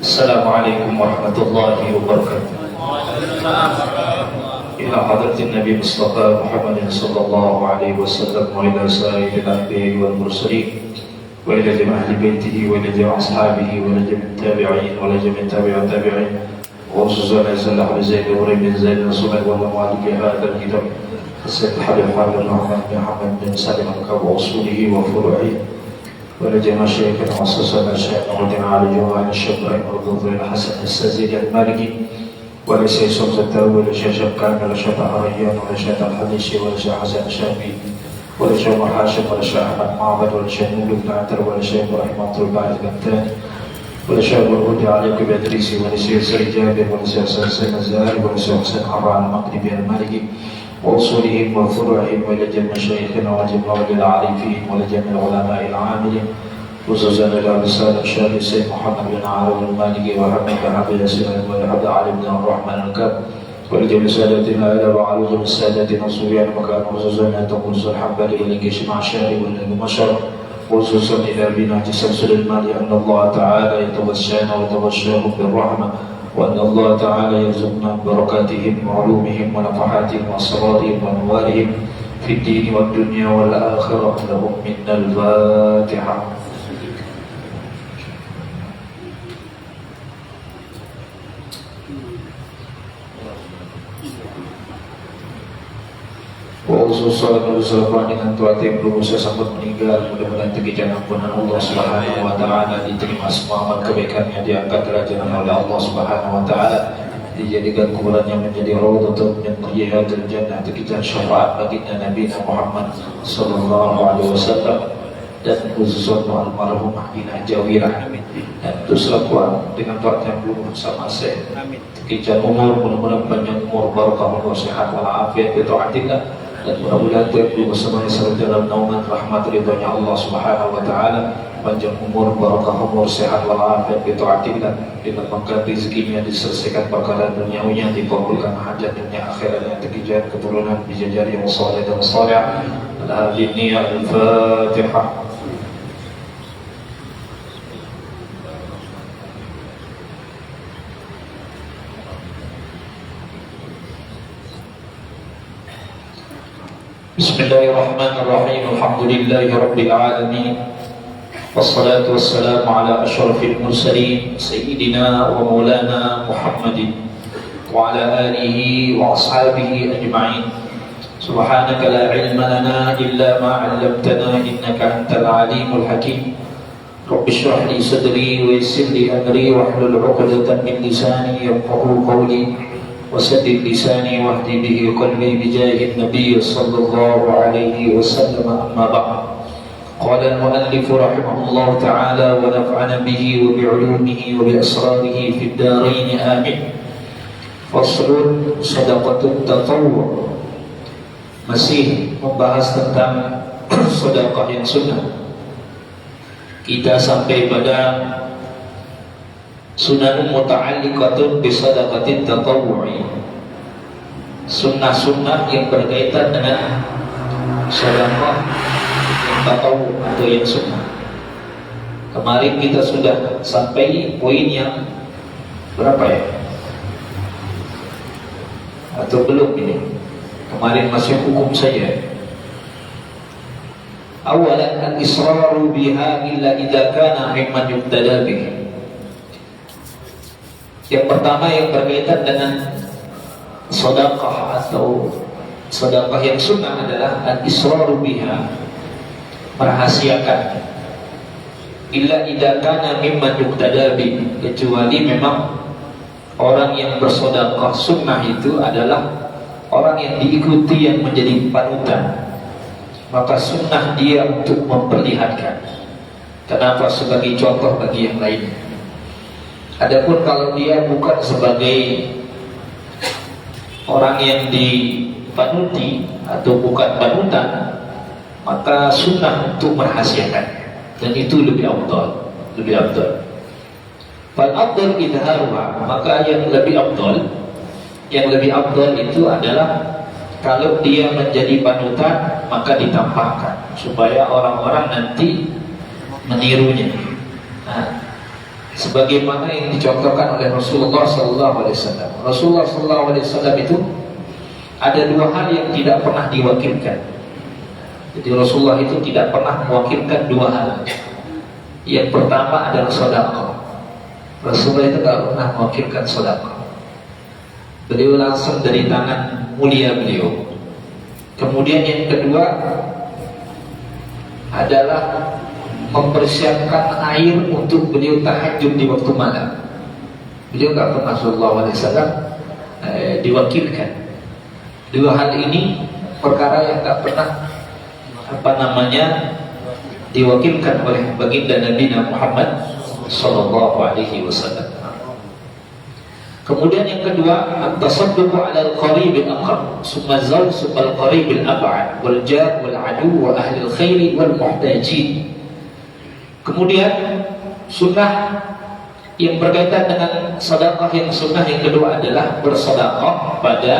Assalamualaikum warahmatullahi wabarakatuh. Ila hadratin Nabi Mustafa Muhammad sallallahu alaihi wasallam wa ila sa'iril anbiya'i wal mursalin wa ila jami'i baitihi wa ila jami'i ashabihi wa ila jami'i tabi'in wa ila jami'i tabi'in tabi'in wa rasulullah sallallahu alaihi wasallam wa min zaid rasulullah wa mawaliki hadzal kitab Sayyid Habib Muhammad bin Muhammad bin Salim al-Kabu usulihi wa furu'ihi ولجمع شيخنا وصصنا الشيخ ودنا على جوان الشبرين والضوء الحسن السزيد المالكي ولشيخ سمزة ولشيخ شبكان ولشيخ هريان ولشيخ الحديثي ولشيخ حسن الشافعي ولشيخ محاشم ولشيخ أحمد معبد ولشيخ مولد بن عتر ولشيخ رحمة الله البنتاني ولشيخ الهدى عليك بأدريسي ولشيخ سيد جابر ولشيخ سلسل الزهري ولشيخ حسن عبان المغربي المالكي وأصولهم وفروعهم ولجمع شيخنا وجمع العارفين ولجمع العلماء العاملين خصوصا إلى رسالة الشيخ سيد محمد بن عارف المالكي وحمد بن عبد السلام وعبد علي بن الرحمن الكب ولجمع سادتنا إلى وعلوم السادة الصوفيان مكان خصوصا أن تقول الحنبلي ولجيش مع الشاري والمشر خصوصا إلى بناء سلسل المال أن الله تعالى يتوسعنا ويتوسعهم بالرحمة وأن الله تعالى يرزقنا بركاتهم وعلومهم ونفحاتهم وأسرارهم وأنوارهم في الدين والدنيا والآخرة لهم منا الفاتحة. Khususnya bersama dengan tuan yang belum saya sempat meninggal, mudah-mudahan terkijang ampunan Allah Subhanahu Wa Taala, diterima semua amal kebaikannya, diangkat derajatnya oleh Allah Subhanahu Wa Taala, dijadikan kuburannya menjadi raudhatun min riyadil jannah, terkijang syafaat baginda Nabi Muhammad Sallallahu Alaihi Wasallam, dan khususnya almarhum Ahina Jawirah, dan terus lakukan dengan tuan yang belum bersama saya, terkijang umur, mudah-mudahan panjang umur, barakah Allah, sehat walafiat, bita'atillah, dan mudah-mudahan terkubur bersamanya selalu dalam naungan rahmat ridhonya Allah Subhanahu Wa Taala, panjang umur, barakah umur, sehat walafiat, bita'atillah, dilapangkan rezekinya, diselesaikan perkara duniawinya, dikabulkan hajat dunia akhiratnya, terkijang keturunan bijajari yang saleh dan saleh. Al-Hadiniyah Al-Fatihah. Bismillahirrahmanirrahim. Alhamdulillahi Rabbil Alamin. Wassalatu wassalamu ala ashrafil mursalin Sayyidina wa maulana Muhammadin wa ala alihi wa ashabihi ajma'in. Subhanaka la ilma lana illa ma 'allamtana innaka antal alimul hakim. Rabbi shrah li sadri wa yassir li amri wahlul 'uqdatam min lisani yafqahu qawli وسدد لساني واهدي به قلبي بجاه النبي صلى الله عليه وسلم. أما بعد، قال المؤلف رحمه الله تعالى ونفعنا به وبعلومه وبأسراره في الدارين آمين. فصل صدقة التطوع. Masih membahas tentang sedekah yang sunnah. Kita sampai pada sunnah muta'alliqatun bi sadaqatit tatawwu'i, sunnah-sunnah yang berkaitan dengan sedekah yang tatawwu atau yang sunnah. Kemarin kita sudah sampai poin yang berapa ya? Atau belum ini? Kemarin masih hukum saja. Awalan al-israru biha illa idza kana mimman yuqtada bihi. Yang pertama yang berkaitan dengan sedekah atau sedekah yang sunnah adalah al-israru biha, merahasiakan. Illa idza kana mimman yuqtada bi, kecuali memang orang yang bersedekah sunnah itu adalah orang yang diikuti, yang menjadi panutan, maka sunnah dia untuk memperlihatkan. Kenapa? Sebagai contoh bagi yang lain. Adapun kalau dia bukan sebagai orang yang dipanuti atau bukan panutan, maka sunnah untuk merahasiakan, dan itu lebih afdal, lebih afdal. Fal afdal idharuha, maka yang lebih afdal itu adalah kalau dia menjadi panutan maka ditampakkan supaya orang-orang nanti menirunya. Nah, sebagaimana yang dicontohkan oleh Rasulullah SAW. Rasulullah SAW itu ada dua hal yang tidak pernah diwakilkan. Jadi Rasulullah itu tidak pernah mewakilkan dua hal. Yang pertama adalah sedekah. Rasulullah itu tidak pernah mewakilkan sedekah. Beliau langsung dari tangan mulia beliau. Kemudian yang kedua adalah mempersiapkan air untuk beliau tahajud di waktu malam. Beliau tidak pernah sallallahu alaihi wasallam diwakilkan. Dua hal ini perkara yang tidak pernah diwakilkan oleh baginda Nabi Muhammad sallallahu alaihi wasallam. Kemudian yang kedua, at-tasadduq 'ala al-qarib al-aqrab, summa zawj al-qarib al-ab'ad, wal jar wal adu wa ahli al-khair wal muhtajin. Kemudian sunnah yang berkaitan dengan sedekah yang sunnah yang kedua adalah bersedekah pada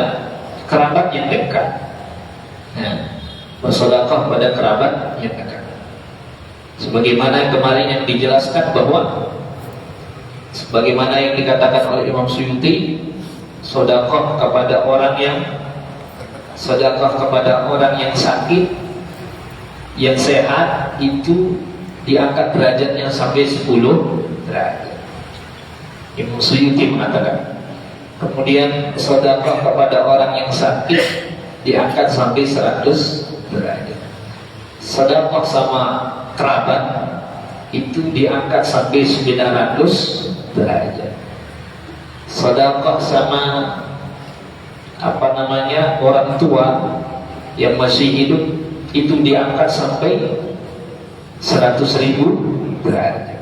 kerabat yang dekat. Bersedekah pada kerabat yang dekat. Sebagaimana kemarin yang dijelaskan bahwa sebagaimana yang dikatakan oleh Imam Suyuti, sedekah kepada orang yang sakit, yang sehat itu diangkat derajatnya sampai 10 derajat. Imam Suyuti mengatakan. Kemudian sedekah kepada orang yang sakit diangkat sampai 100 derajat. Sedekah sama kerabat itu diangkat sampai 900 derajat. Sedekah sama orang tua yang masih hidup itu diangkat sampai 100.000 derajat.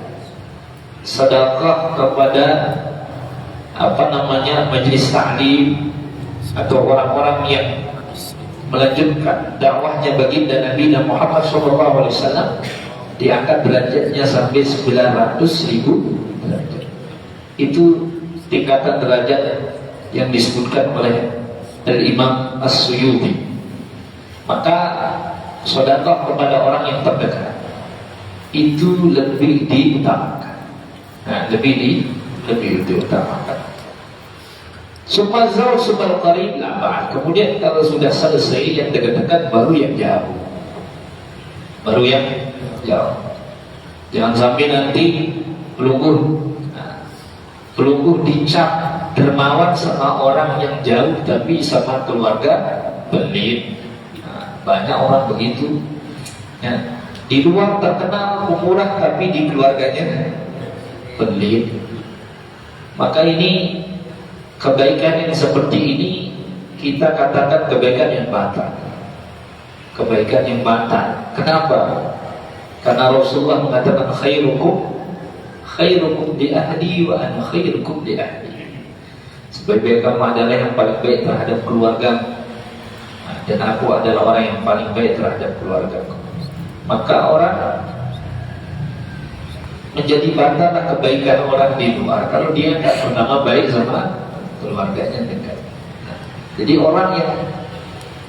Sedekah kepada majelis taklim atau orang-orang yang melanjutkan dakwahnya baginda Nabi Muhammad SAW diangkat derajatnya sampai 900.000 derajat. Itu tingkatan derajat yang disebutkan oleh Imam As-Suyuti. Maka sedekah kepada orang yang terdekat itu lebih diutamakan. Lebih diutamakan. Sumazau subal qarib la. Kemudian kalau sudah selesai yang dekat-dekat, baru yang jauh. Jangan sampai nanti pelungguh dicap dermawan sama orang yang jauh tapi sama keluarga pelit. Banyak orang begitu. Di luar terkenal pemurah tapi di keluarganya pelit. Maka ini kebaikan yang seperti ini kita katakan kebaikan yang batal. Kebaikan yang batal. Kenapa? Karena Rasulullah mengatakan khairukum li ahli wa ana khairukum li ahli. Sebaik-baik kamu adalah yang paling baik terhadap keluarga, dan aku adalah orang yang paling baik terhadap keluargaku. Maka orang menjadi batal kebaikan orang di luar kalau dia tidak bernama baik sama keluarganya dekat. Jadi orang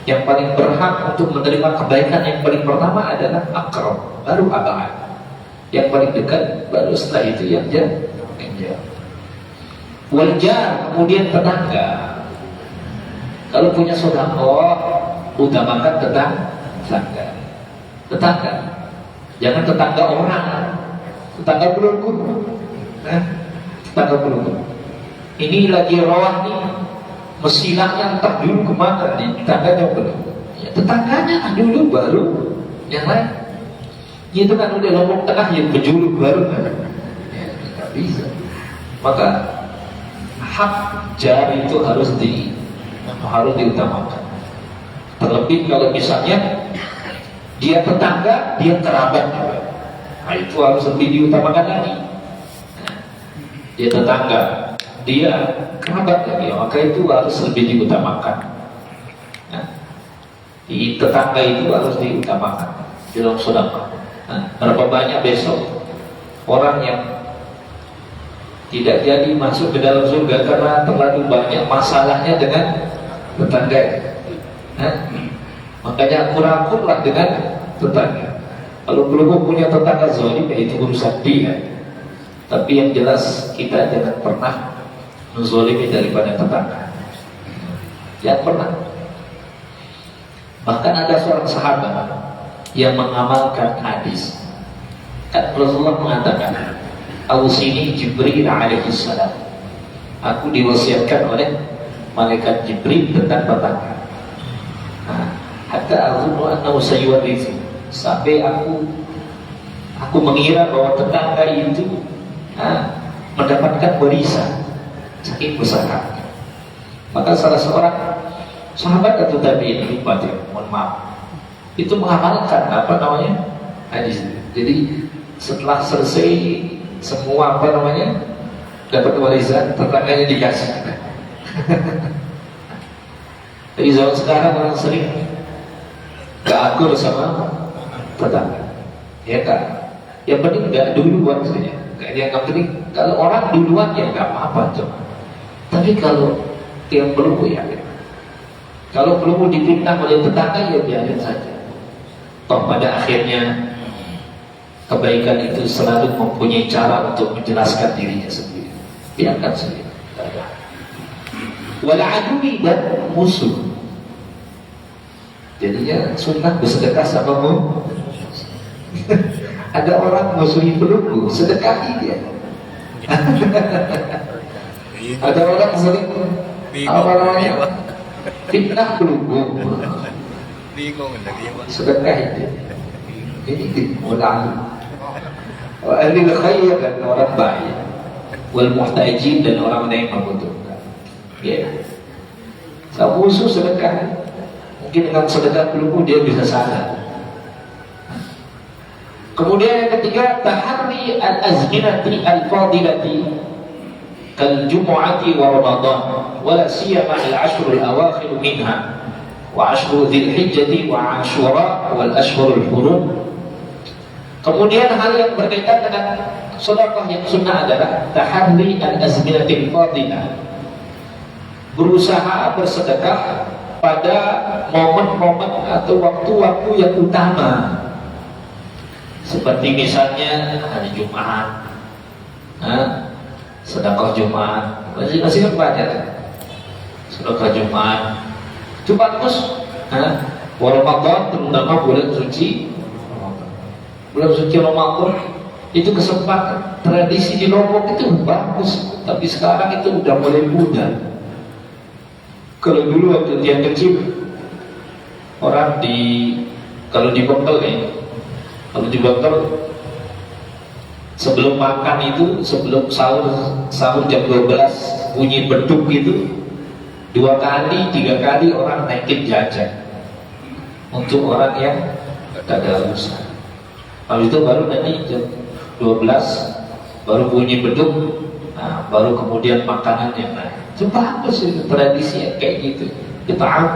yang paling berhak untuk menerima kebaikan yang paling pertama adalah akrab, baru abad. Yang paling dekat, baru setelah itu yang jauh. Wajar, kemudian tetangga. Kalau punya sedekah, utamakan tetangga. Jangan tetangga orang. Tetangga pelungguh. Tetangga pelungguh. Ini lagi rawah nih, mesilahnya entah dulu kemana nih, tetangganya belum. Tetangganya dulu, baru yang lain. Itu kan udah Lombok Tengah yang berjuluk baru kan? Tidak bisa. Maka hak jari itu harus diutamakan. Terlebih kalau misalnya dia tetangga, dia kerabat juga. Itu harus lebih diutamakan lagi. Dia tetangga, dia kerabat lagi, maka itu harus lebih diutamakan. Di tetangga itu harus diutamakan dalam sedekah. Berapa banyak besok orang yang tidak jadi masuk ke dalam surga karena terlalu banyak masalahnya dengan tetangga. Makanya akur-akurlah dengan tetangga. Kalau belum punya tetangga zalim, ya itu urusan dia. Tapi yang jelas kita jangan pernah menzalimi daripada tetangga. Jangan pernah. Bahkan ada seorang sahabat yang mengamalkan hadis. Kan Rasulullah mengatakan, "Ausini Jibril alaihi salam." Aku diwasiatkan oleh malaikat Jibril tentang tetangga. Hatta azunnu annahu sayuwarrithu. Sampai aku mengira bahwa tetangga itu mendapatkan warisan, saking besar. Maka salah seorang sahabat atau tabi'in, lupa dia, mohon maaf, itu mengamalkan hadis. Jadi setelah selesai semua dapat warisan, tetangganya dikasih. Tapi zaman sekarang orang sering gak akur sama tetangga, ya kan? Yang penting gak duluan saja. Yang penting kalau orang duluan ya gak apa-apa coba. Tapi kalau yang belum ya, kalau belum dipinta oleh tetangga ya biarin saja. Toh pada akhirnya kebaikan itu selalu mempunyai cara untuk menjelaskan dirinya sendiri. Biarkan saja. Wal adui dan musuh. Jadinya sunnah bersedekah sama ada orang musuhi pelukku, sedekahi dia. Ada orang sering fitnah pelukku, sedekahi dia. Ini ulama, ahli khair dan orang baik, wal muhtajin dan orang yang membutuhkan. Ya, kalau musuh sedekah, mungkin dengan sedekah pelukku dia bisa sadar. Kemudian yang ketiga, tahari al-azminati al-fadilati kal jumu'ati wa ramadan wala siyama al-ashr al-awakhir minha wa ashhur dzil hijjati wa ashura wal ashhur al-hurum. Kemudian hal yang berkaitan dengan sedekah yang sunnah adalah tahari al-azminati al-fadilah, berusaha bersedekah pada momen-momen atau waktu-waktu yang utama. Seperti misalnya hari Jumat, sedekah Jumat, masih kan banyak. Sedekah Jumat, itu bagus. Ramadan terutama bulan suci Ramadan itu kesempatan. Tradisi di Lombok itu bagus, tapi sekarang itu udah mulai pudar. Kalau dulu waktu dia kecil, orang kalau di Bengkel kalau di Bengkel sebelum makan itu, sebelum sahur jam 12 bunyi beduk itu 2 kali 3 kali orang naikin jajan untuk orang yang tak ada urusan. Kalau itu baru nanti jam 12 baru bunyi beduk, baru kemudian makanannya naik. Itu bagus itu tradisi kayak gitu. Kita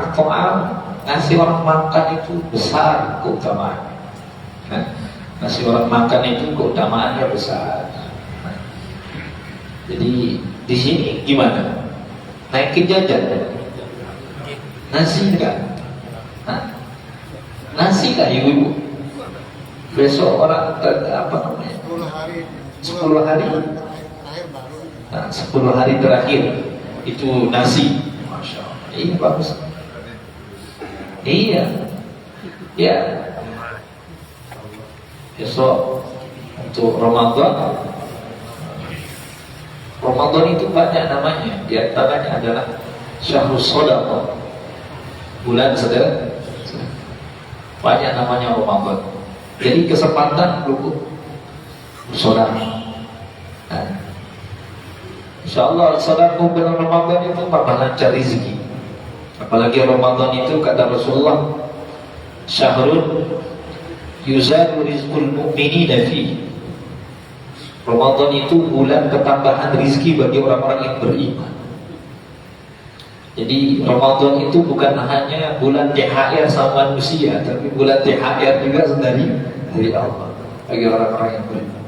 ngasih orang makan itu besar keutamaan. Ngasih orang makan itu keutamaannya besar. Jadi di sini gimana? Naikin jajan? Nasi enggak? Nasi lah ibu-ibu. Besok orang 10 hari 10 hari terakhir itu nasi. Masya Allah. Ini bagus. Iya. Ya. Besok untuk Ramadan itu banyak namanya. Di antaranya adalah Syahrus Shadaqah, bulan sedekah. Banyak namanya Ramadan. Jadi kesempatan untuk bersedekah. InsyaAllah sedekah bulan Ramadan itu tambah lancar rezeki. Apalagi Ramadan itu kata Rasulullah, syahrun yuzadu rizqul mu'minina fihi. Ramadan itu bulan ketambahan rizki bagi orang-orang yang beriman. Jadi Ramadan itu bukan hanya bulan THR sama manusia, tapi bulan THR juga dari Allah bagi orang-orang yang beriman.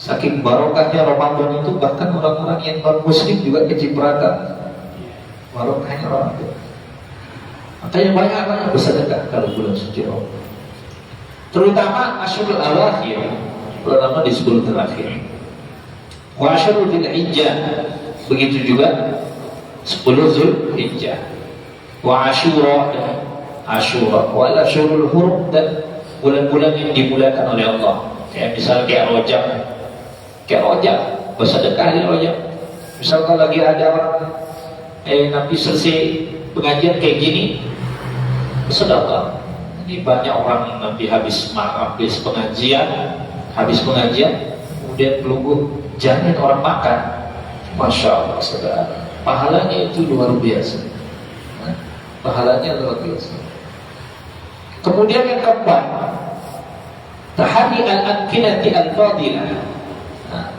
Saking barokahnya Ramadan itu bahkan orang-orang yang non muslim juga kecipratan barokahnya Ramadan. Makanya banyak-banyak bersedekah kalau bulan suci Ramadan. Terutama Asyurul Awakhir, terutama di 10 terakhir. Wa Asyurul Dzulhijjah, begitu juga 10 Dzulhijjah. Wa Asyura, Asyura, wa Asyurul Hurum, dan bulan-bulan yang dimulakan oleh Allah. Kayak misal kayak Rojab, bersedekah di Rojab. Misal kalau lagi ada orang nanti selesai pengajian kayak gini, bersedekah. Ini banyak orang nanti habis pengajian, kemudian pelungguh jamin orang makan. Masya Allah, saudara, pahalanya itu luar biasa. Pahalanya luar biasa. Kemudian yang keempat, tahari al-amkinati al-fadilah,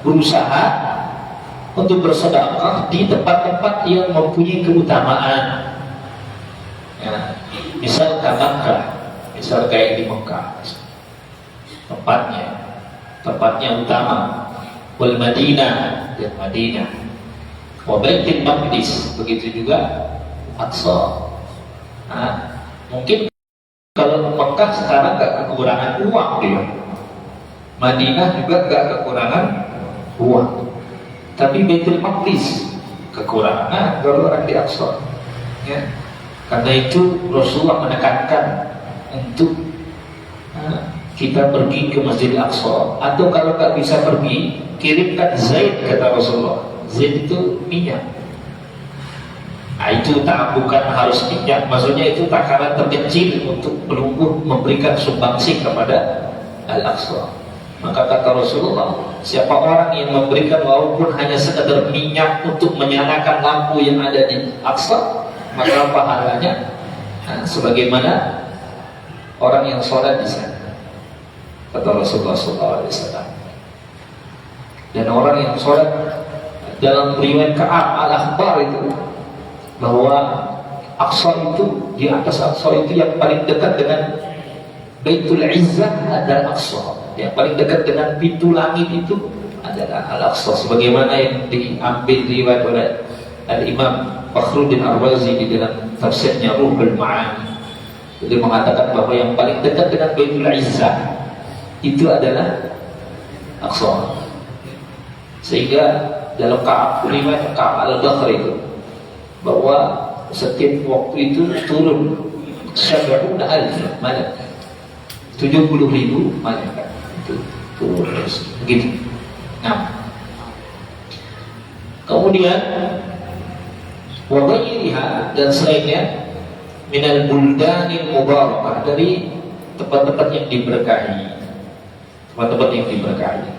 berusaha untuk bersedekah di tempat-tempat yang mempunyai keutamaan. Misal Mekah, misal kayak di Mekah, tempatnya utama. Wal Madinah, dan Madinah. Wa Baitul Maqdis, begitu juga Aqsa. Mungkin kalau Mekah sekarang gak kekurangan uang dia, Madinah juga gak kekurangan uang, tapi Baitul Maqdis kekurangan kalau orang di Aqsa. Ya. Karena itu Rasulullah menekankan untuk kita pergi ke Masjid Al-Aqsa, atau kalau nggak bisa pergi, kirimkan Zaid, kata Rasulullah. Zaid itu minyak. Itu bukan harus minyak, maksudnya itu takaran terkecil untuk pelungguh memberikan sumbangsi kepada Al-Aqsa. Maka kata Rasulullah, siapa orang yang memberikan walaupun hanya sekadar minyak untuk menyalakan lampu yang ada di Aqsa, maka pahalanya sebagaimana orang yang sholat di sana, kata Rasulullah SAW. Dan orang yang sholat, dalam riwayat Ka'ab al-Akhbar itu, bahwa Aqsa itu, di atas Aqsa itu yang paling dekat dengan Baitul Izzah adalah Aqsa, yang paling dekat dengan pintu langit itu adalah Al-Aqsa, sebagaimana yang diambil riwayat oleh Al-Imam Fakhruddin Ar-Razi di dalam tafsirnya Ruhul Ma'ani. Dia mengatakan bahwa yang paling dekat dengan Baitul Izzah itu adalah Aqsa. Sehingga dalam riwayat Ka'ab al-Bakhr itu, bahwa setiap waktu itu turun 70,000 malaikat, 70,000 malaikat itu turun terus begitu. Nah, kemudian wa ghairiha, dan selainnya minal buldanil mubarakah, dari tempat-tempat yang diberkahi,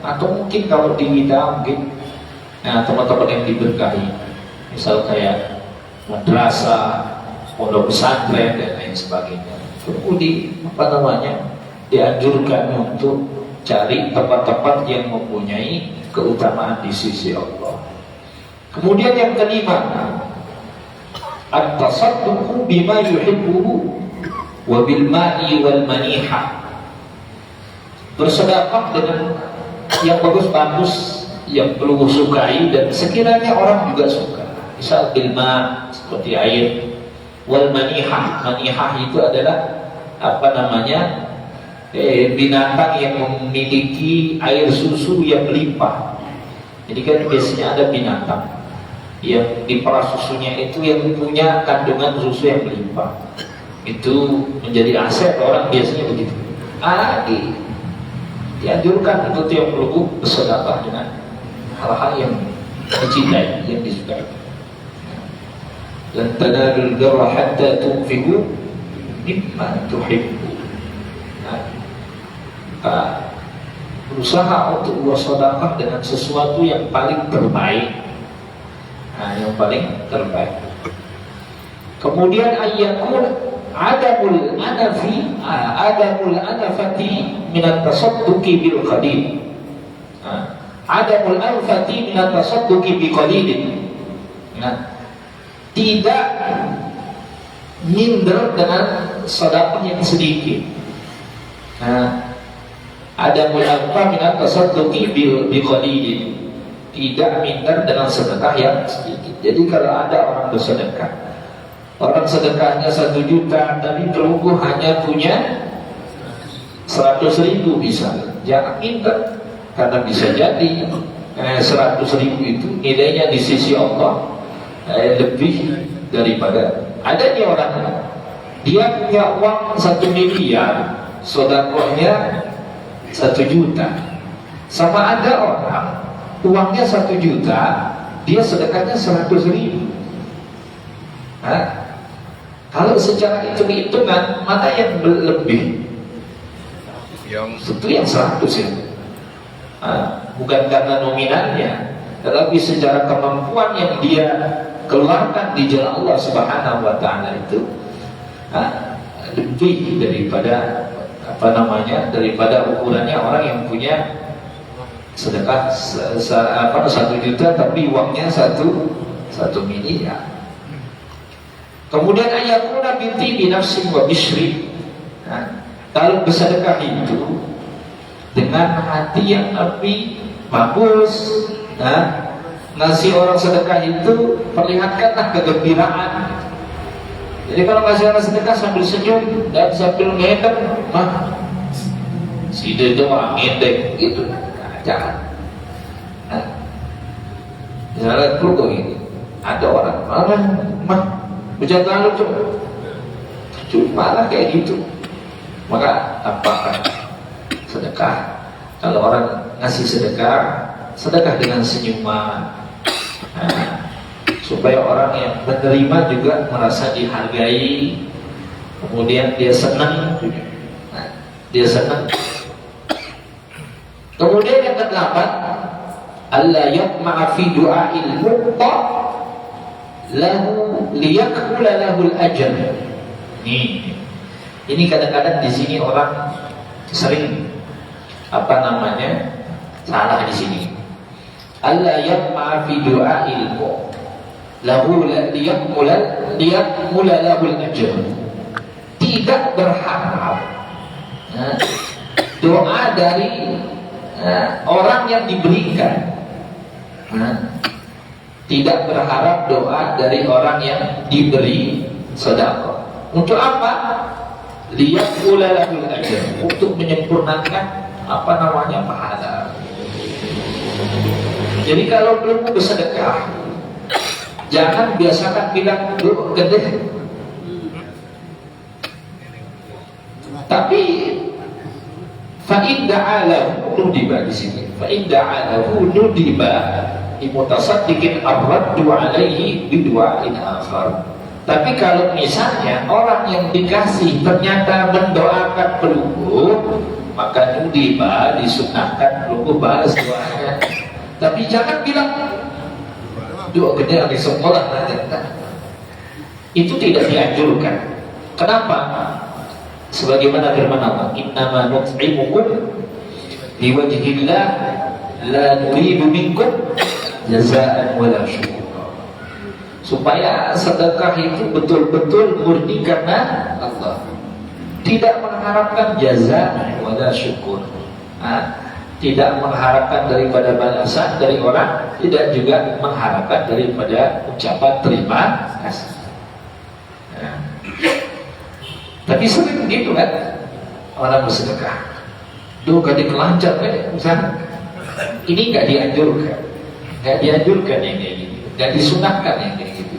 atau mungkin kalau di kita mungkin tempat-tempat yang diberkahi, misal kayak madrasah, pondok pesantren dan lain sebagainya. Kemudian dianjurkan untuk cari tempat-tempat yang mempunyai keutamaan di sisi Allah. Kemudian yang kelima, at-tasadduqu bima yuhibbuhu wa bil ma'i wal maniha, bersedekah dengan yang bagus-bagus, yang perlu sukai dan sekiranya orang juga suka. Misal bil ma', seperti air, wal manihah. Manihah itu adalah binatang yang memiliki air susu yang melimpah. Jadi kan biasanya ada binatang yang diperas susunya itu yang punya kandungan susu yang melimpah, itu menjadi aset orang, biasanya begitu. Dianjurkan untuk yang perlu bersedekah dengan hal-hal yang dicintai, yang disukai. Lan tanalul birra hatta tunfiqu mimma tuhibbu. Berusaha untuk bersedekah dengan sesuatu yang paling terbaik. Yang paling terbaik. Kemudian ayyakun adamul anafati minat tasadduqi bil qalil. Adamul anfati minat tasadduqi bi qalilin. Tidak minder dengan sedekah yang sedikit. Ada mulaqqa min at-tasadduqi bi qalilin. Tidak minder dengan sedekah yang sedikit. Jadi kalau ada orang bersedekah, orang sedekahnya 1 juta, tapi pelunggu hanya punya 100.000 bisa. Jangan minder, karena bisa jadi 100.000 itu nilainya di sisi Allah lebih daripada. Ada nih orang, dia punya uang 1 miliar, sedekahnya 1 juta. Sama ada orang uangnya 1 juta, dia sedekahnya 100.000. Kalau secara hitung-hitungan, mana yang lebih? Tentu yang 100 ya. Bukan karena nominalnya, tetapi secara kemampuan yang dia keluarkan di jalan Allah Subhanahu wa Ta'ala itu lebih daripada daripada ukurannya orang yang punya sedekah 1 juta tapi uangnya 1 miliar. Kemudian ayakuna binti binafsin wa bishri. Kalau bersedekah itu dengan hati yang lebih bagus, ngasih orang sedekah itu perlihatkanlah kegembiraan. Jadi kalau ngasih orang sedekah sambil senyum dan sambil ngedek, si dede ngedek gitu, jangan. Misalnya keluarga ini, ada orang berjalan lucu, malah kayak gitu. Maka apakah sedekah? Kalau orang ngasih sedekah dengan senyuman, supaya orang yang menerima juga merasa dihargai, kemudian dia senang, Kemudian yang ke-8, alla yatma'a fi du'a'il muqta lahu liyakmula lahul ajr. Ini kadang-kadang di sini orang sering salah di sini. Alla yatma'a fi du'a'il muqta lahu liyakmula lahul ajr. Tidak berharap doa dari orang yang diberikan. Tidak berharap doa dari orang yang diberi sedekah. Untuk apa? Liyakmula lahul ajr, untuk menyempurnakan pahala. Jadi kalau belum bersedekah, jangan biasakan bilang gede. Tapi fa'in da'alahu nudiba di sini. Fa'in da'alahu nudiba imutasaddiqin arraddu alaihi bidu'ain akhar. Tapi kalau misalnya orang yang dikasih ternyata mendoakan pelunggu, maka nudiba disunahkan pelunggu balas doanya. Tapi jangan bilang doa gede di sekolah. Itu tidak dianjurkan. Kenapa? Sebagaimana firman Allah, innama nut'imukum liwajhillah la nuridu minkum jazaa'an wala syukura. Supaya sedekah itu betul-betul murni karena Allah, tidak mengharapkan jaza wala syukur, tidak mengharapkan daripada balasan dari orang, tidak juga mengharapkan daripada ucapan terima kasih. Tapi sering begitu kan, orang bersedekah, gak dikelancar misalnya. Ini nggak dianjurkan, yang kayak gitu, nggak disunahkan yang kayak gitu.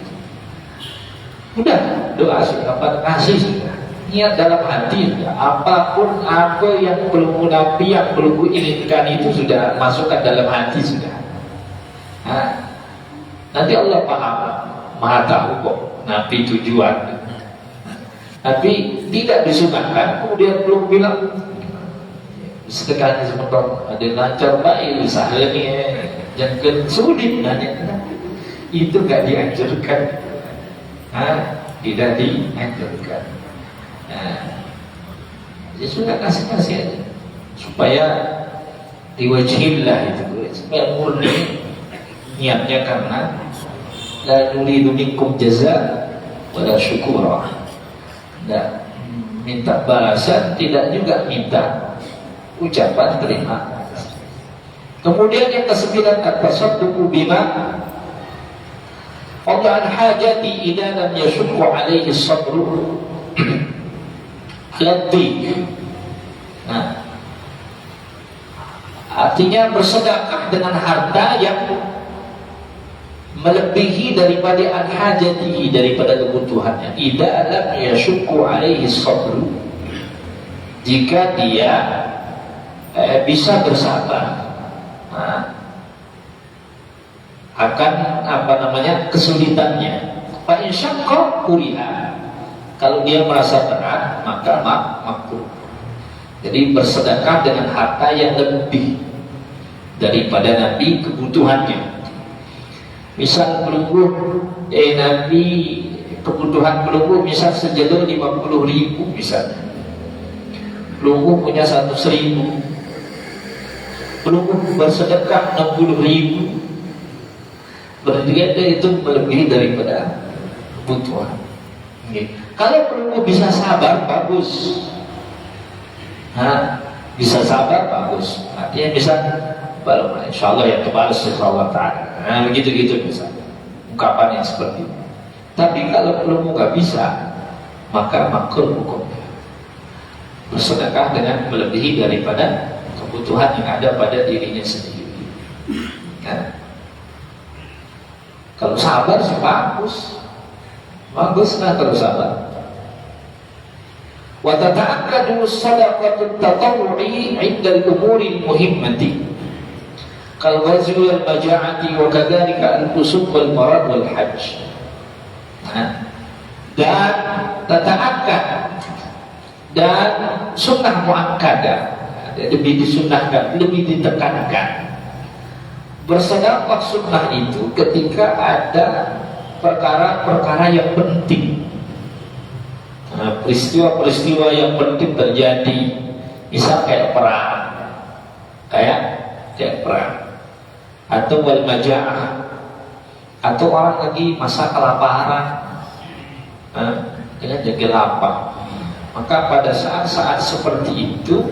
Udah doa sudah, kasih sudah, niat dalam hati sudah. Apapun apa yang belum nabi yang belum inginkan itu sudah masukkan dalam hati sudah. Nanti Allah paham, maha tahu kok nabi tujuan. Tapi tidak disunahkan, kemudian belum bilang sedekahnya sebentar, ada lancar baik usaha ini, jangan sulit nanya. Itu nggak dianjurkan, tidak dianjurkan. Ya sudah, kasih aja, supaya diwajiblah itu, supaya murni niatnya karena la nuridu minkum jaza wala syukura. Tidak minta balasan, tidak juga minta ucapan terima kasih. Kemudian yang ke-9, at-tasadduqu bima Allah al-hajati idza lam yashukku alaihi sabru ladhi. Nah, artinya bersedekah dengan harta yang melebihi daripada al-hajati, daripada kebutuhannya. Idza lam yashukku alaihi sabru, jika dia bisa bersabar akan kesulitannya. Fa in syaqqa kuriha, kalau dia merasa berat maka makruh. Jadi bersedekah dengan harta yang lebih daripada Nabi kebutuhannya. Misal pelunggu Nabi kebutuhan pelunggu misal sejedul 50.000 misalnya. Pelunggu punya 100.000, pelunggu bersedekah 60.000, berarti itu melebihi daripada kebutuhan. Kalau pelunggu bisa sabar, bagus. Bisa sabar, bagus. Artinya bisa, insya Allah yang kebalas Allah Ta'ala. Begitu bisa ungkapan yang seperti itu. Tapi kalau pelunggu nggak bisa, maka makruh hukumnya. Bersedekah dengan melebihi daripada kebutuhan yang ada pada dirinya sendiri. Kalau sabar sih bagus lah kalau sabar. Wa tata'akkadu shadaqatut tatawwu'i 'inda al-umuri al-muhimmati kal ghazwi wal maja'ati wa kadzalika al-usub wal marad wal hajj. Dan tata'akkad dan sunnah muakkadah, lebih disunnahkan, lebih ditekankan. Bersedekah sunnah itu ketika ada perkara-perkara yang penting, peristiwa-peristiwa yang penting terjadi, misal kayak perang, atau wal maja'ah, atau orang lagi masa kelaparan, dengan jadi lapar. Maka pada saat-saat seperti itu,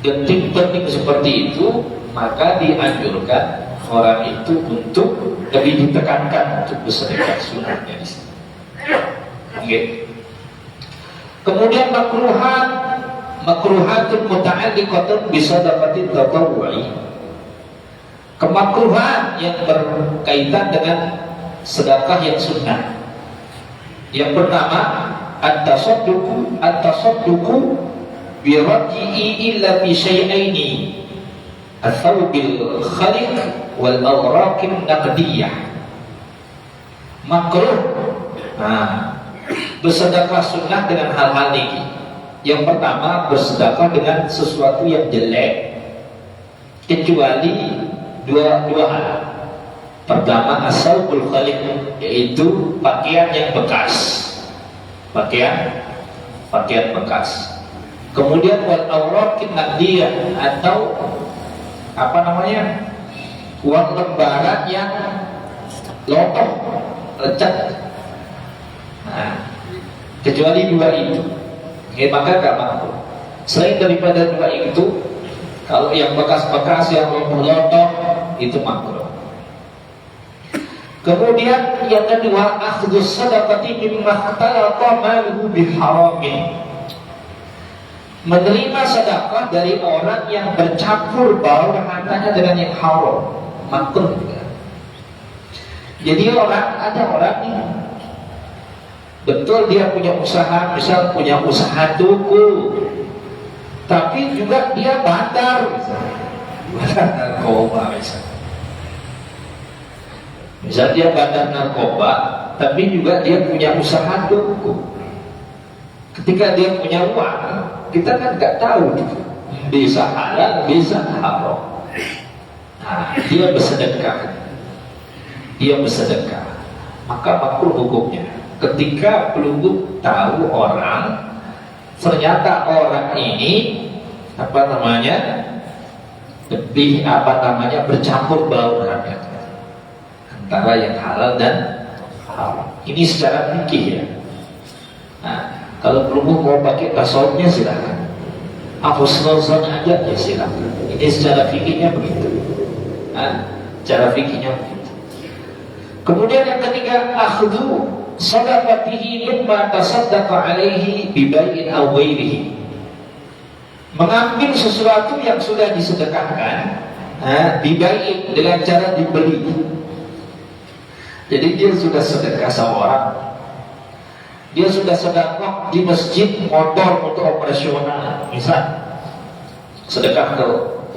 penting-penting seperti itu, maka dianjurkan orang itu untuk lebih ditekankan untuk bersedekah sunnahnya di sini. Kemudian makruhatun muta'alliqatun bisadaqatin tatawwu'i. Kemakruhan yang berkaitan dengan sedekah yang sunnah. Yang pertama, at-tasadduqu bi raj'i illa bi syai'aini, al-thawbil khaliq wal awraqin naqdiyah. Makruh bersedekah sunnah dengan hal-hal ini. Yang pertama, bersedekah dengan sesuatu yang jelek, kecuali dua hal. Pertama, as-thawbul khaliq, yaitu pakaian yang bekas, pakaian bekas. Kemudian wal awraqin naqdiyah, atau uang lembaran yang lotoh, lecet. Kecuali dua itu, maka gak makruh. Selain daripada dua itu, kalau yang bekas-bekas yang lotoh itu makruh. Kemudian yang kedua, akhdus sadaqati mimma ikhtalaqa maluhu biharamin. Menerima sedekah dari orang yang bercampur baur hartanya dengan yang haram, makruh. Jadi ada orang nih, betul dia punya usaha, misal punya usaha toko, tapi juga dia bandar, bandar narkoba misalnya. Misal dia bandar narkoba, tapi juga dia punya usaha toko. Ketika dia punya uang, kita kan nggak tahu bisa halal, bisa haram. Dia bersedekah, maka makruh hukumnya. Ketika pelunggu tahu orang, ternyata orang ini lebih bercampur baur antara yang halal dan haram. Ini secara fikih ya. Kalau pelunggu mau pakai tasawufnya silakan. husnuzon aja ya silakan. Ini secara fikihnya begitu. Cara fikihnya begitu. Kemudian yang ketiga, akhdhu sadaqatihi mimma tasaddaqa alaihi bi bai'in aw ghairihi. Mengambil sesuatu yang sudah disedekahkan, dibaik dengan cara dibeli. Jadi dia sudah sedekah sama orang, dia sudah sedekah di masjid motor untuk operasional, misal sedekah ke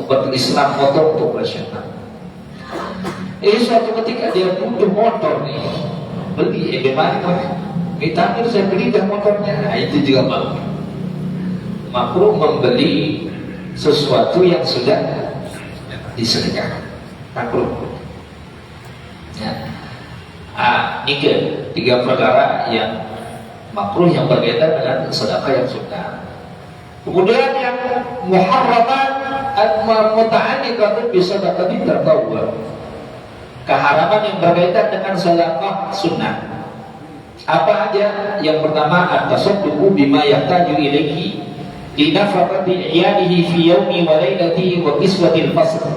umat Islam motor untuk operasional. Suatu ketika dia butuh motor nih, beli, gimana kan? Minta saya beli dah motornya, itu juga malu. Makruh membeli sesuatu yang sudah disedekahkan, makruh. Ya. Ini tiga perkara yang makruh yang berkaitan dengan sedekah yang sunnah. Kemudian yang muharraman muta'alliqatun bi sadaqatin tatawwu'. Keharaman yang berkaitan dengan sedekah sunnah. Apa aja? Yang pertama, at-tasadduqu bima yahtaju ilaihi li nafaqati iyalihi fi yawmi wa lailatihi wa kiswatil fasl.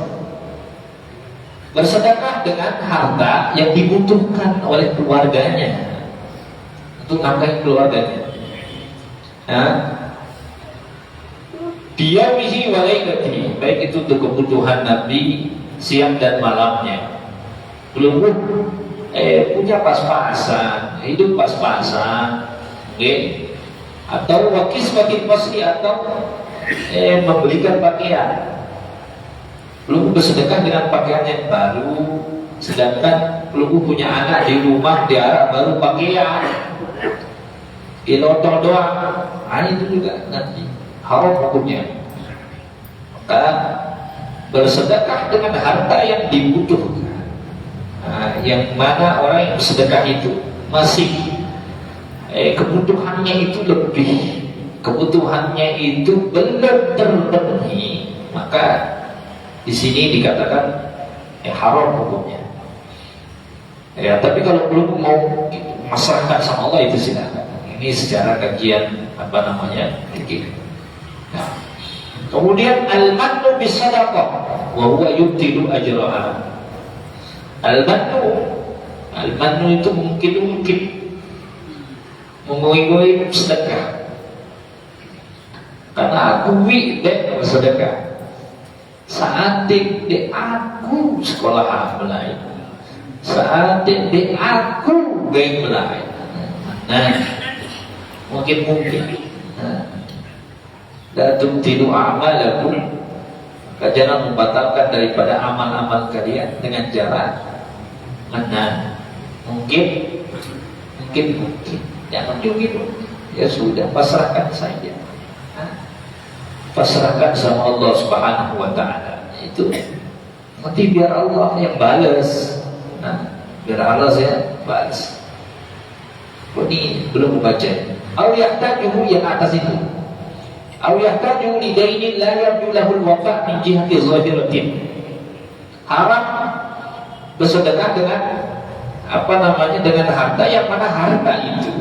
Bersedekah dengan harta yang dibutuhkan oleh keluarganya untuk nafkahi keluarganya. Biyaumihi wa lailatihi, baik itu untuk kebutuhan Nabi siang dan malamnya. Belum punya pas-pasan, hidup pas-pasan, okay? Atau wakis makin pasti, atau membelikan pakaian. Belum bersedekah dengan pakaian yang baru, sedangkan belum punya anak di rumah, dia baru pakaian, ilotong doang. Itu juga nanti haram hukumnya. Maka bersedekah dengan harta yang dibutuhkan. Yang mana orang yang bersedekah itu masih kebutuhannya itu lebih, kebutuhannya itu belum terpenuhi, maka di sini dikatakan haram hukumnya. Tapi kalau belum mau masyarakat sama Allah itu silakan. Ini secara kajian fikih. Nah, kemudian al-mannu bis-shadaqah wa huwa yubtilu ajraha. Al-mannu itu mungkin mengoi-ngoi sedekah. Karena aku dek bersedekah. Saat dek aku sekolah mulai. Saat dek aku geng mulai. Mungkin. Dan tubtilu a'malakum. Jangan membatalkan daripada amal-amal kalian dengan cara mungkin. Jangan gitu. Ya sudah, pasrahkan saja. Pasrahkan sama Allah Subhanahu wa ta'ala. Itu nanti biar Allah yang balas. Biar Allah saya balas. Ini belum membaca. Au yahtajuhu, yang atas itu. Au yahtajuhu li dainin la yarju lahul wafa' min jihati zahiratin. Haram bersedekah dengan dengan harta yang mana harta itu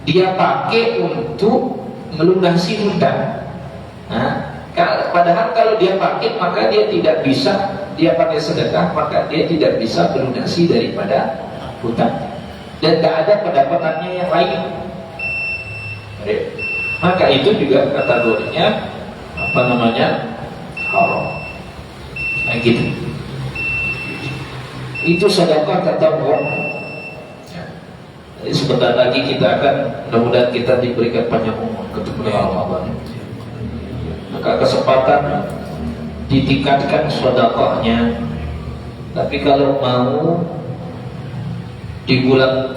dia pakai untuk melunasi hutang. Padahal kalau dia pakai, maka dia tidak bisa, dia pakai sedekah, maka dia tidak bisa melunasi daripada hutang, dan tidak ada pendapatannya yang lain. Maka itu juga kategorinya haram. Gitu. Itu sedekah tatawwu'. Jadi sebentar lagi kita akan, mudah-mudahan kita diberikan panjang umur ketemu dengan Allah. Maka kesempatan ditingkatkan sedekahnya. Tapi kalau mau di bulan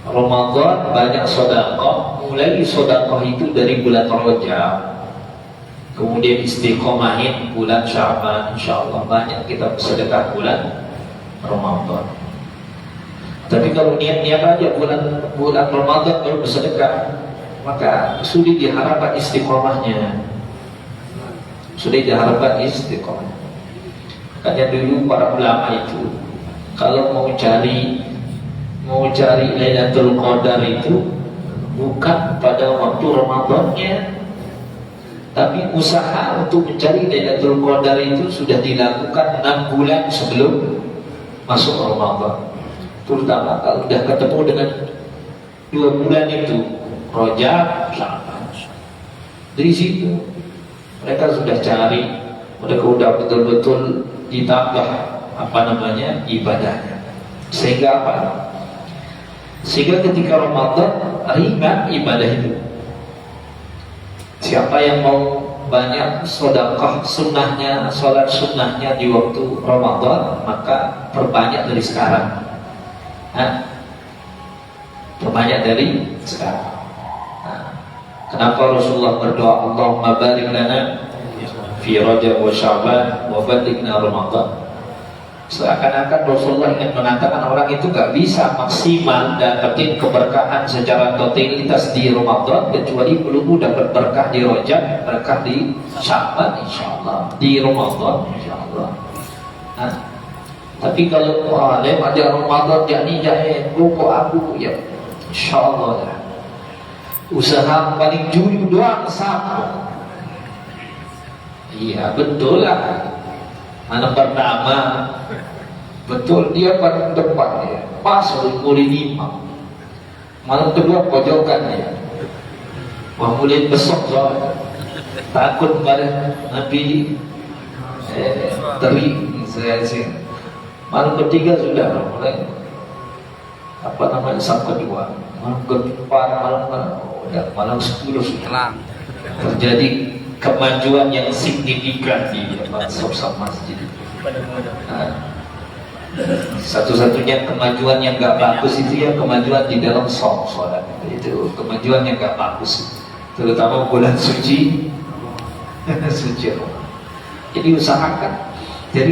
Ramadan banyak sedekah, mulai sedekah itu dari bulan Rajab. Kemudian istiqomahin bulan Sya'ban, insyaallah banyak kita bersedekah bulan Ramadan. Tapi kalau niat-niat aja bulan Ramadan baru bersedekah, maka sudah diharapkan istiqomahnya. Makanya dulu para ulama itu kalau mau cari Lailatul Qadar itu bukan pada waktu Ramadannya, Tapi usaha untuk mencari Lailatul Qadar itu sudah dilakukan 6 bulan sebelum masuk Ramadan. Terutama kalau sudah ketemu dengan 2 bulan itu, Rajab, Sya'ban. Dari situ mereka sudah cari, mereka sudah betul-betul ditambah ibadahnya. Sehingga apa? Sehingga ketika Ramadan ringan ibadah itu. Siapa yang mau banyak sedekah sunnahnya, sholat sunnahnya di waktu Ramadan, maka perbanyak dari sekarang. Perbanyak dari sekarang. Kenapa Rasulullah berdoa, Allahumma barik lana fi Rajab wa Sya'ban wa balighna Ramadan? Seakan-akan Rasulullah ingin mengatakan orang itu gak bisa maksimal dapetin keberkahan secara totalitas di Ramadan kecuali belum dapat berkah di Rajab, berkah di Sya'ban insyaallah, di Ramadan insyaallah. Tapi kalau lewat Ramadan jadi pokok aku ya insyaallah ya. Usaha paling jujur doang sama. Iya betul lah. Malam pertama betul dia paling depan ya, pas oleh imam. Malam kedua pojokan ya. Wah mulai besok soalnya takut pada Nabi teri saya sih. Malam ketiga sudah mulai sab kedua. Malam keempat, malam 10 sudah terjadi kemajuan yang signifikan di sab masjid. Satu-satunya kemajuan yang gak bagus itu ya kemajuan di dalam sholat. Itu kemajuan yang gak bagus, terutama bulan suci suci. Jadi usahakan jadi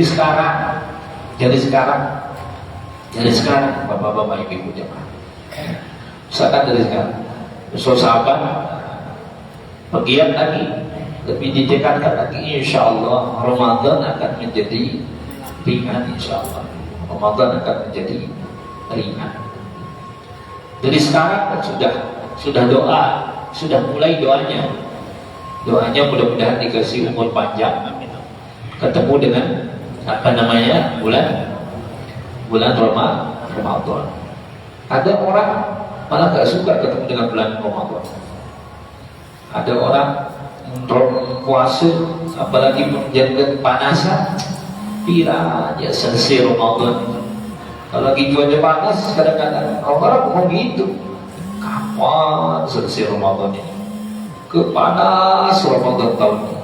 sekarang bapak-bapak ibu jemaah, usahakan dari sekarang. Sahabat pegiat lagi, lebih ditingkatkan lagi, insyaallah Ramadan akan menjadi ringan, insyaallah Ramadan akan menjadi ringan. Jadi sekarang sudah doa, sudah mulai doanya mudah-mudahan dikasih umur panjang, ketemu dengan bulan Ramadan. Ada orang malah gak suka ketemu dengan bulan Ramadan. Ada orang puasa apalagi menjaga kepanasan, pira ya selesai Ramadan. Kalau lagi cuaca panas kadang-kadang orang ngomong gitu, kapan selesai Ramadan ini? Kepanas Ramadan tahun ini.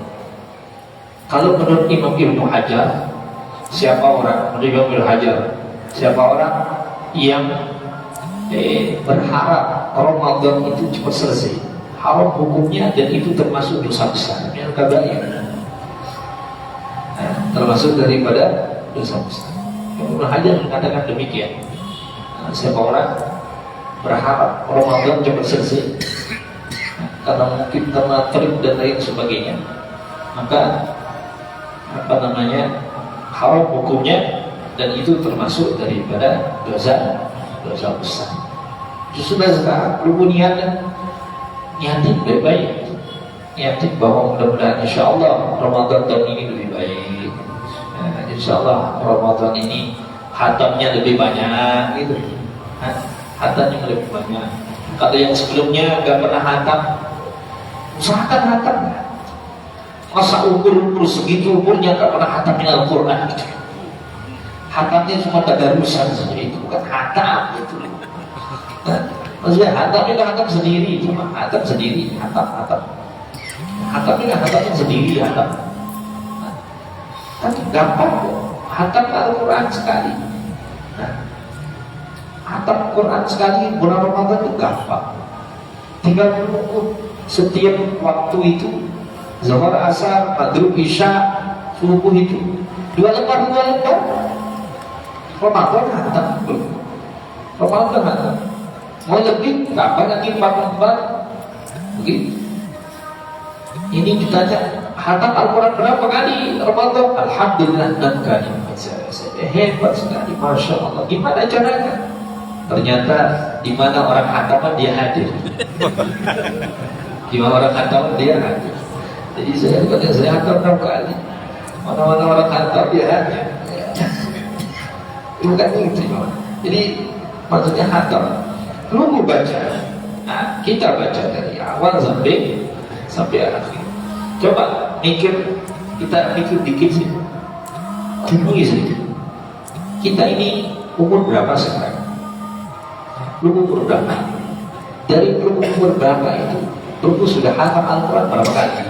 Kalau menurut Imam Ibnu Hajar, siapa orang yang berharap Ramadan itu cepat selesai, haram hukumnya dan itu termasuk dosa besar yang kabair, termasuk daripada dosa besar. Ibnu Hajar mengatakan demikian. Siapa orang berharap Ramadan cepat selesai karena mungkin karena terik dan lain sebagainya, maka haram hukumnya dan itu termasuk daripada dosa besar. Sudah sekarang perlu niatin baik-baik, niatin bahwa mudah-mudahan insyaallah Ramadan tahun ini lebih baik. Insyaallah Ramadan ini hatamnya lebih banyak gitu. Hatamnya lebih banyak. Kalau yang sebelumnya nggak pernah hatam, usahakan hatam. Masa umur segitu umurnya nggak pernah hatamnya Al-Quran gitu. Hatamnya cuma tadarusan saja, itu bukan hatam itu. Maksudnya hatam itu hatam sendiri, cuma hatam sendiri, hatam. Hatam itu hatamnya sendiri, hatam. Tapi gampang kok, hatam Al-Quran sekali. Hatam Quran sekali bulan Ramadan itu gampang. Tinggal menunggu setiap waktu itu, Zuhur, Asar, Maghrib, Isya, Subuh itu 2 lembar. Ramadan hatam. Ramadan hatam. Mau lebih, kapan lagi 4 lembar? Begitu. Ini ditanya, hatam Al-Quran berapa kali Ramadan? Alhamdulillah 6 kali. Hebat sekali, Masya Allah. Gimana caranya? Ternyata di mana orang hataman dia hadir. Di mana orang hataman dia hadir. Jadi saya hantar 6 kali. Mana-mana orang hantar dia hanya. Bukan itu. Jadi maksudnya hantar. Lu baca. Nah, kita baca dari awal sampai akhir. Coba kita mikir dikit sih. Tunggu sedikit. Kita ini umur berapa sekarang? Lu umur berapa? Dari lu umur berapa itu? Lu sudah hafal Al-Quran berapa kali?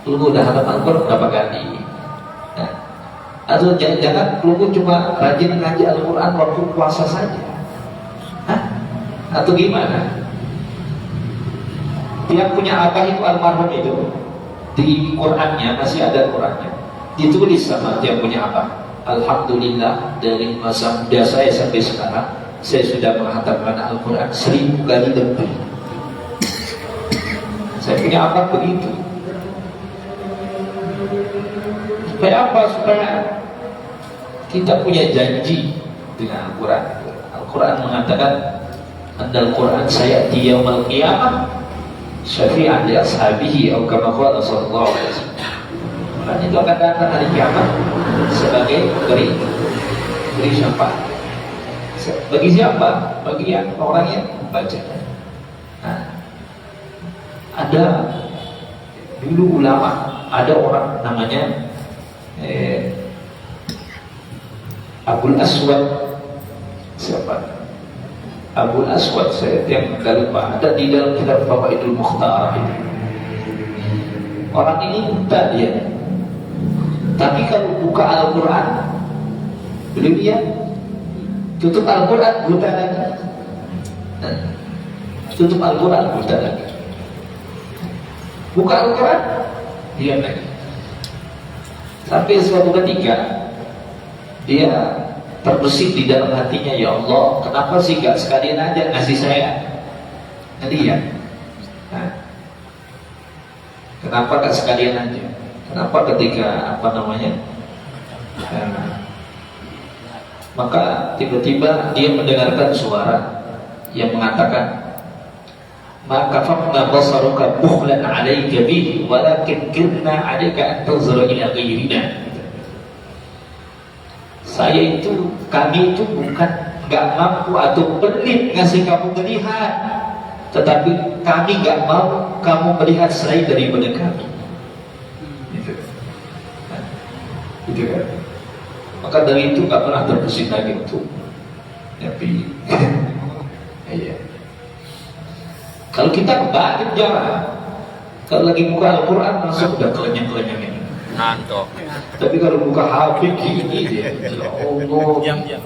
Lu udah hafal Al-Quran berapa kali? Nah, atau jangan lu cuma rajin ngaji Al-Quran waktu puasa saja? Hah? Atau gimana? Yang punya abah itu almarhum itu, di Qurannya masih ada Qurannya, ditulis sama dia punya abah. Alhamdulillah dari masa muda saya sampai sekarang saya sudah menghatamkan Al-Quran 1000 kali lebih. Saya punya abah begitu. Supaya apa? Supaya kita punya janji dengan Al-Quran. Al-Quran mengatakan andal Quran sayati yaumal qiyamah syafi'an li ashabihi atau kama qala sallallahu alaihi wasallam. Quran itu akan datang hari kiamat sebagai beri syafaat. Bagi siapa? Bagi yang orang yang membaca. Nah, ada dulu ulama, ada orang namanya Abul Aswad. Siapa? Abul Aswad, saya yang tidak lupa, ada di dalam kitab Fawaidul Mukhtar. Orang ini buta dia, tapi kalau buka Al-Quran, beliau dia tutup Al-Quran buta lagi, tutup Al-Quran buta lagi, buka Al-Quran diam lagi. Sampai suatu ketika dia terbesit di dalam hatinya, ya Allah, kenapa sih gak sekalian aja ngasih saya? Lihat, nah, kenapa gak sekalian aja? Kenapa ketika maka tiba-tiba dia mendengarkan suara yang mengatakan, maka fakna basaruka bukhlan alaika bih walakin kirna alaika an tanzura ila ghairina. Kami itu bukan gak mampu atau pelit ngasih kamu melihat, tetapi kami gak mau kamu melihat selain daripada kami. Gitu kan? Maka dari itu gak pernah terbesit lagi untuk tapi iya. Kalau kita kebalik jangan. Kalau lagi buka Al-Quran langsung udah kelenyang-kelenyang ini. Ngantuk. Tapi kalau buka HP gini dia, ya Allah. Jam.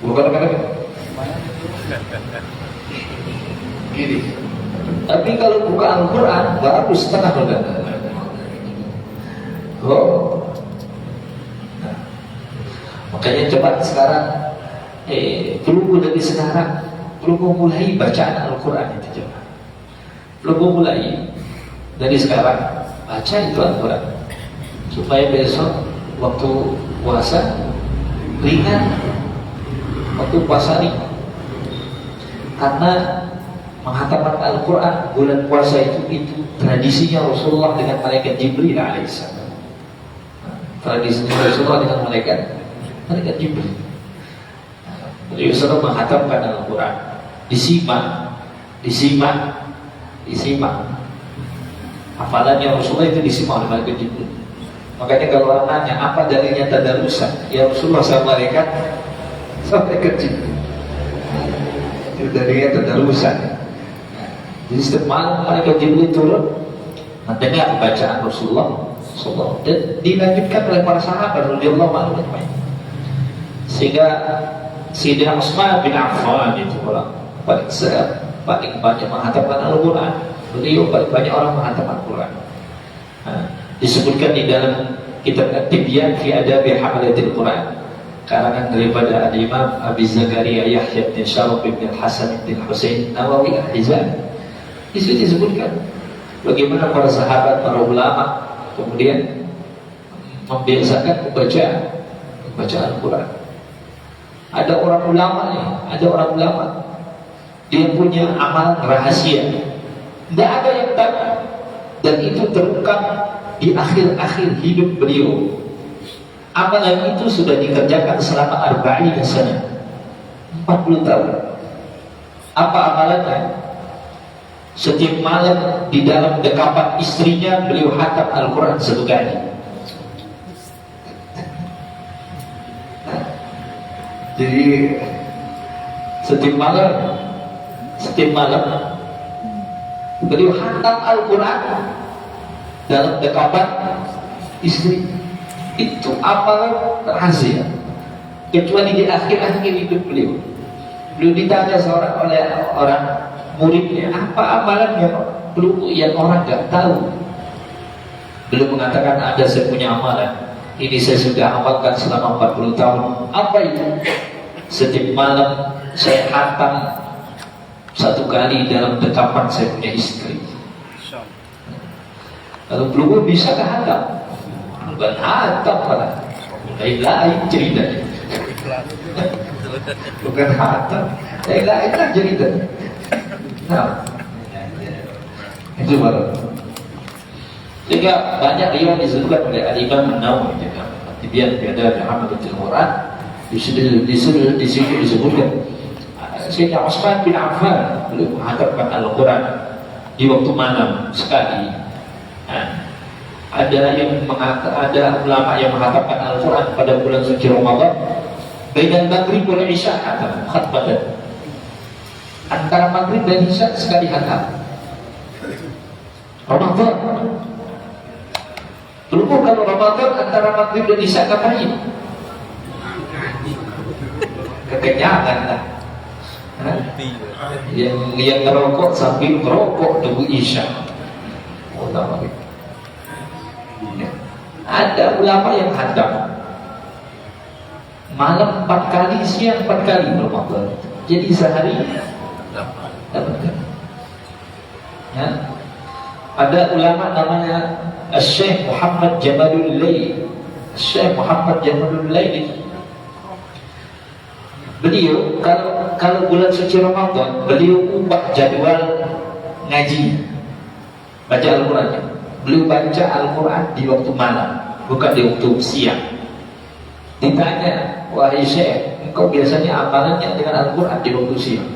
Bukan kadang-kadang gini. Tapi kalau buka Al-Quran baru setengah udah. Oh. Nah, makanya coba sekarang, belum dari sekarang, belum mulai bacaan Al-Quran itu coba. Belum mulai dari sekarang. Baca itu Al-Quran supaya besok waktu puasa ringan, waktu puasa ringan. Karena menghatamkan Al-Quran bulan puasa itu tradisinya Rasulullah dengan malaikat Jibril alaihissalam. Tradisinya Rasulullah dengan malaikat Jibril. Beliau selalu menghatamkan Al-Quran, disimak. Hafalannya Rasulullah itu disimak oleh malaikat Jibril. Makanya kalau orang nanya apa dalilnya tadarusan, ya Rasulullah sama malaikat Jibril. Itu dalilnya tadarusan. Jadi setiap malam malaikat Jibril turun mendengar bacaan Rasulullah SAW dan dilanjutkan oleh para sahabat radhiyallahu anhum. Sehingga Sayyidina Utsman bin Affan itu orang paling banyak menghatamkan Al-Quran. Beliau paling banyak orang menghatamkan Al-Quran. Disebutkan di dalam kitab At-Tibyan fi Adabi Hamalatil Quran, karangan daripada Al-Imam Abi Zakaria Yahya bin Syaraf bin Hasan bin Husain Nawawi Al-Hizan. Di situ disebutkan bagaimana para sahabat, para ulama kemudian membiasakan membaca Al-Quran. Ada orang ulama dia punya amal rahasia. Tidak ada yang tahu. Dan itu terungkap di akhir-akhir hidup beliau. Amalan itu sudah dikerjakan selama 40 sana, 40 tahun. Apa amalannya? Setiap malam di dalam dekapan istrinya beliau khatam Al-Quran 1 kali. Jadi setiap malam beliau khatam Al-Quran dalam dekapan istri. Itu amalan rahasia. Kecuali di akhir-akhir hidup beliau. Beliau ditanya oleh orang muridnya, apa amalannya belum yang orang nggak tahu. Beliau mengatakan, ada saya punya amalan. Ini saya sudah amalkan selama 40 tahun. Apa itu? Setiap malam saya khatam 1 kali dalam dekapan saya punya istri. Kalau belum bisa ke khatam, bukan khatam malah lain ceritanya. Bukan khatam, lain ceritanya. Nah, itu baru. Sehingga banyak riwayat disebutkan oleh Al-Imam An-Nawawi juga. Tibian biada Muhammadul Quran di situ disebutkan Sayyidina Utsman bin Affan beliau menghadapkan Al-Quran di waktu malam sekali. Ada ulama yang menghadapkan Al-Quran pada bulan suci Ramadan bainal maghrib wal isya khatbatan. Antara maghrib dan isya sekali khatam. Ramadan. Belum kalau Ramadan antara maghrib dan isya ngapain? Kekenyangan lah. Yang ngerokok sambil ngerokok tunggu isya. Ada ulama yang khatam malam 4 kali, siang 4 kali Ramadan. Jadi sehari dapat. Ya. Ada ulama namanya Syekh Muhammad Jamalul Lail. Syekh Muhammad Jamalul Lail. Beliau kalau bulan suci Ramadan, beliau ubah jadwal ngaji, baca Al-Quran. Beliau baca Al-Quran di waktu malam, bukan di waktu siang. Ditanya, wahai Syekh, engkau biasanya amalannya dengan Al-Quran di waktu siang,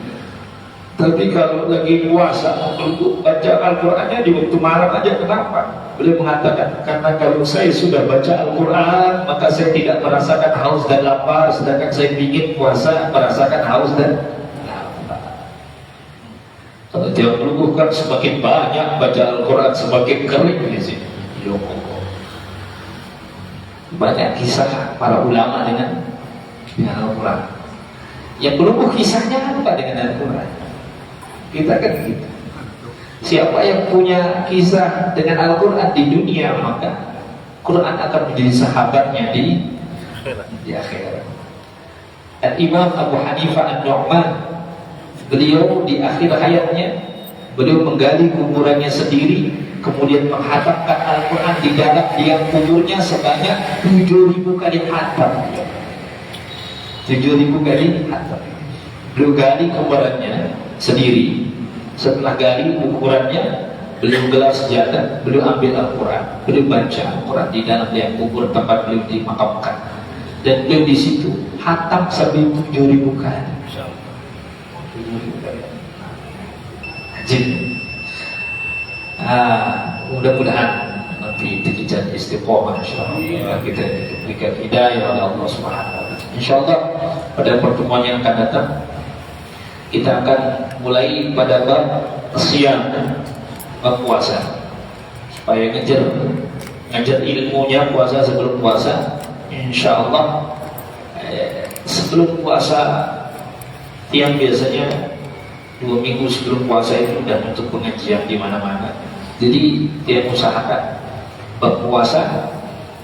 tapi kalau lagi puasa baca Al-Qurannya di waktu malam aja, kenapa? Beliau mengatakan, karena kalau saya sudah baca Al-Quran maka saya tidak merasakan haus dan lapar, sedangkan saya ingin puasa merasakan haus dan lapar. Kalau dia meluguhkan semakin banyak baca Al-Quran semakin kering di sini. Banyak kisah para ulama dengan Al-Quran. Yang meluguh kisahnya apa dengan Al-Quran? Kita kan gitu. Siapa yang punya kisah dengan Al-Quran di dunia, maka Quran akan menjadi sahabatnya di akhirat. Imam Abu Hanifah An-Nu'man, beliau di akhir hayatnya, beliau menggali kuburannya sendiri, kemudian menghatamkan Al-Quran di dalam liang kuburnya sebanyak 7.000 kali khatam. 7.000 kali khatam. Beliau gali kuburannya sendiri. Setelah gali ukurannya, beliau gelar senjata, beliau ambil Al-Quran, beliau baca Al-Quran di dalam liang kubur tempat beliau dimakamkan, dan beliau di situ khatam sampai 7.000 kali. 7.000 kali. Ajib. Mudah-mudahan nanti dikejar istiqomah, insyaallah kita diberikan hidayah oleh Allah Subhanahu wa taala. Insyaallah pada pertemuan yang akan datang kita akan mulai pada bab siang, bab puasa, supaya ngejar ilmunya puasa sebelum puasa. Insya Allah sebelum puasa, tiang biasanya 2 minggu sebelum puasa itu sudah untuk pengajian di mana-mana. Jadi dia usahakan bab puasa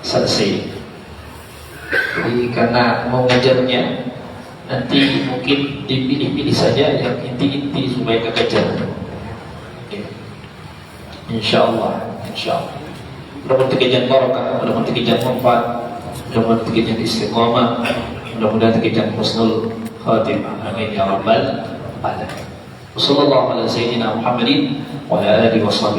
selesai. Jadi karena mau ngejarnya, nanti mungkin dipilih-pilih saja yang inti-inti supaya kekejar. Insyaallah, insyaallah. Mudah-mudahan kekejar barakah, mudah-mudahan kekejar manfaat, mudah-mudahan kekejar istiqamah, mudah-mudahan kekejar husnul khatimah. Amin ya rabbal alamin. Wassallallahu ala sayyidina Muhammadin wa ala alihi wa sahbihi